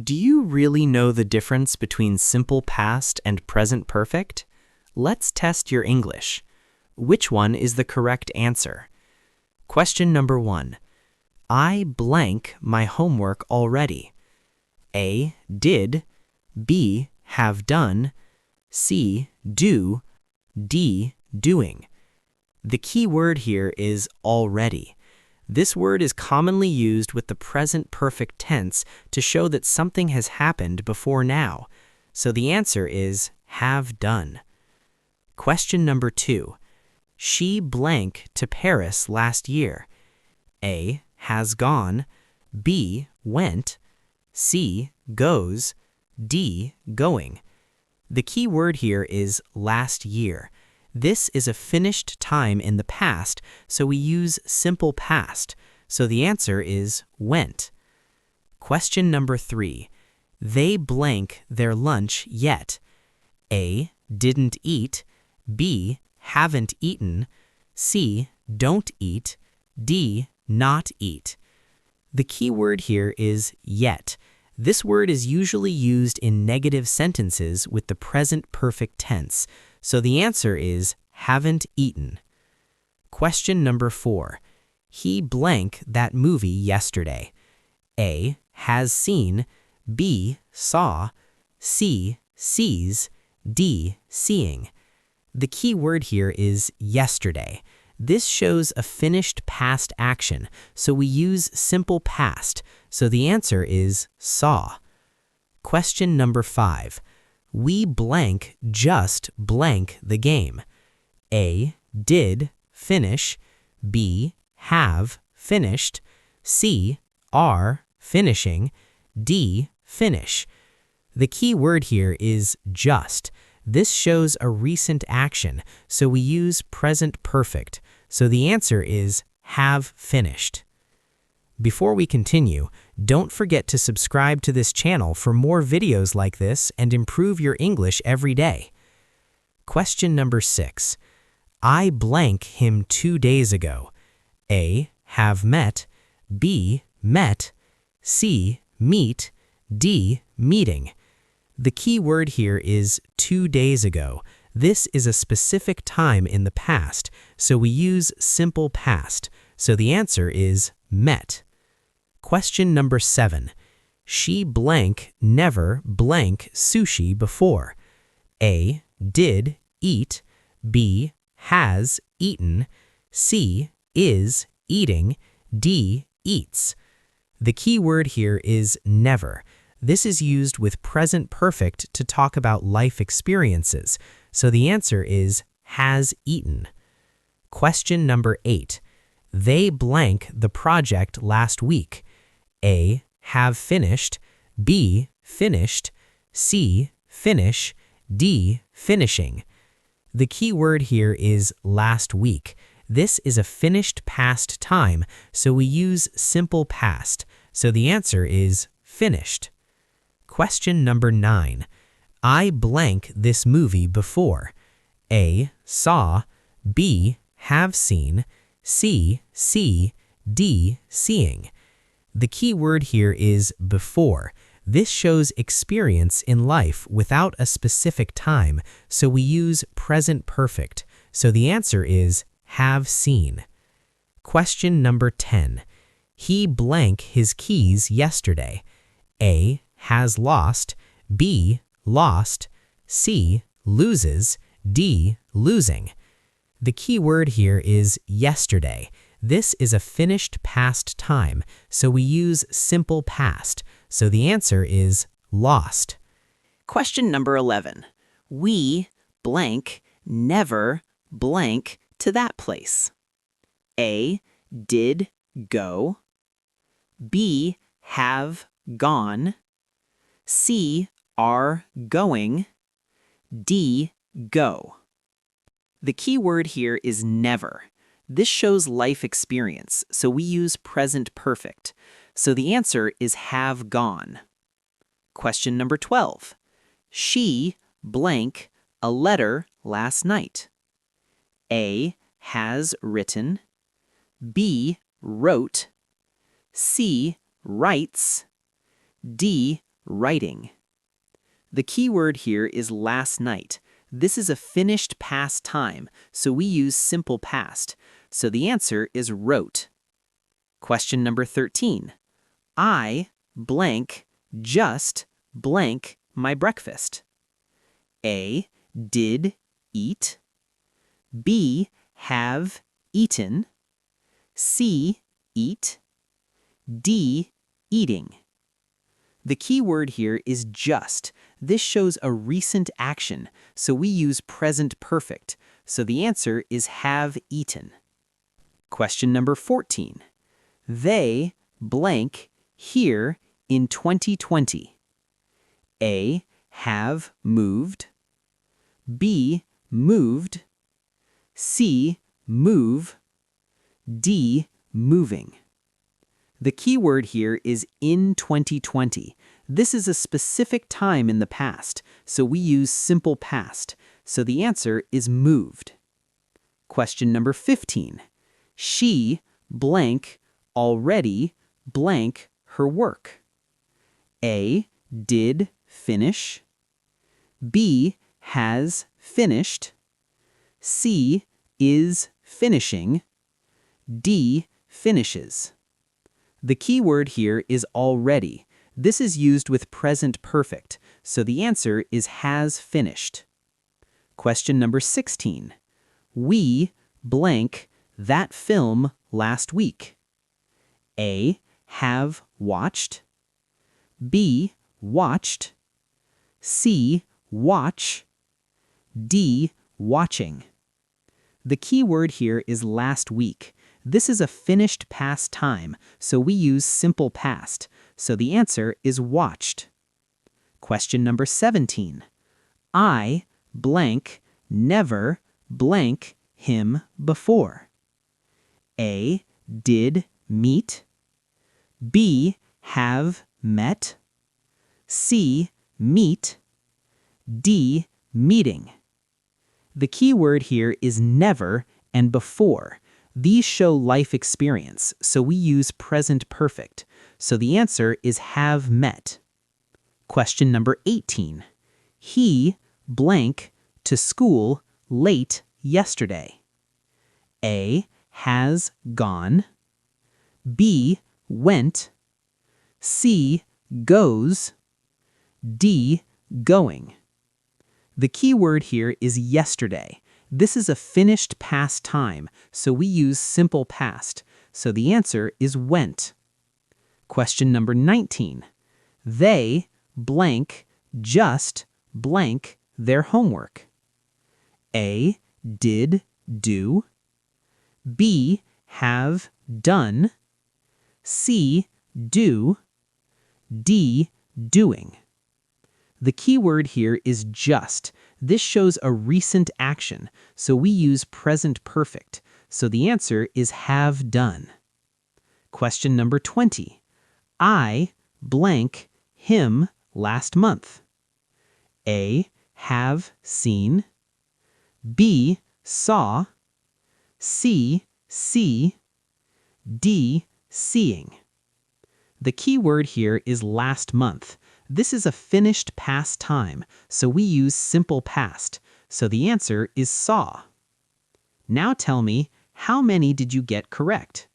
Do you really know the difference between simple past and present perfect? Let's test your English. Which one is the correct answer? Question number 1. I blank my homework already. A. Did. B. Have done. C. Do. D. Doing. The key word here is already. This word is commonly used with the present perfect tense to show that something has happened before now. So the answer is have done. Question number 2. She blank to Paris last year. A. Has gone. B. Went. C. Goes. D. Going. The key word here is last year. This is a finished time in the past, so we use simple past. So the answer is went. Question number 3. They blank their lunch yet. A. Didn't eat. B. Haven't eaten. C. Don't eat. D. Not eat. The key word here is yet. This word is usually used in negative sentences with the present perfect tense. So the answer is haven't eaten. Question number 4. He blank that movie yesterday. A. Has seen. B. Saw. C. Sees. D. Seeing. The key word here is yesterday. This shows a finished past action, so we use simple past. So the answer is saw. Question number 5. We blank just blank the game. A. Did finish. B. Have finished. C. Are finishing. D. Finish. The key word here is just. This shows a recent action, so we use present perfect. So the answer is have finished. Before we continue, don't forget to subscribe to this channel for more videos like this and improve your English every day. Question number 6. I blank him 2 days ago. A. Have met. B. Met. C. Meet. D. Meeting. The key word here is 2 days ago. This is a specific time in the past, so we use simple past. So the answer is met. Question number 7. She blank never blank sushi before. A. Did eat. B. Has eaten. C. Is eating. D. Eats. The key word here is never. This is used with present perfect to talk about life experiences. So the answer is has eaten. Question number 8. They blank the project last week. A. Have finished. B. Finished. C. Finish. D. Finishing. The key word here is last week. This is a finished past time, so we use simple past. So the answer is finished. Question number 9. I blank this movie before. A. Saw. B. Have seen. C. See. D. Seeing. The key word here is before. This shows experience in life without a specific time, so we use present perfect. So the answer is have seen. Question number 10. He blank his keys yesterday. A. Has lost. B. Lost. C. Loses. D. Losing. The key word here is yesterday. This is a finished past time, so we use simple past. So the answer is lost. Question number 11. We blank never blank to that place. A. Did go. B. Have gone. C. Are going. D. Go. The key word here is never. This shows life experience, so we use present perfect. So the answer is have gone. Question number 12. She blank a letter last night. A. Has written. B. Wrote. C. Writes. D. writing. The key word here is last night. This is a finished past time, so we use simple past. So the answer is wrote. Question number 13. I blank just blank my breakfast. A. Did eat. B. Have eaten. C. Eat. D. Eating. The key word here is just. This shows a recent action, so we use present perfect. So the answer is have eaten. Question number 14. They blank here in 2020. A. Have moved. B. Moved. C. Move. D. Moving. The key word here is in 2020. This is a specific time in the past, so we use simple past. So the answer is moved. Question number 15. She blank already blank her work. A. Did finish. B. Has finished. C. Is finishing. D. Finishes. The key word here is already. This is used with present perfect, so the answer is has finished. Question number 16. We blank that film last week. A. Have watched. B. Watched. C. Watch. D. Watching. The key word here is last week. This is a finished past time, so we use simple past. So the answer is watched. Question number 17. I blank never blank him before. A. Did meet. B. Have met. C. Meet. D. Meeting. The key word here is never and before. These show life experience, so we use present perfect. So the answer is have met. Question number 18. He blank to school late yesterday. A. Has gone. B. Went. C. Goes. D. Going. The key word here is yesterday. This is a finished past time, so we use simple past. So the answer is went. Question number 19. They blank just blank their homework. A. Did do. B. Have done. C. Do. D. Doing. The key word here is just. This shows a recent action, so we use present perfect. So the answer is have done. Question number 20. I blank him last month. A. Have seen. B. Saw. C. See. D. Seeing. The key word here is last month. This is a finished past time, so we use simple past. So the answer is saw. Now tell me, how many did you get correct?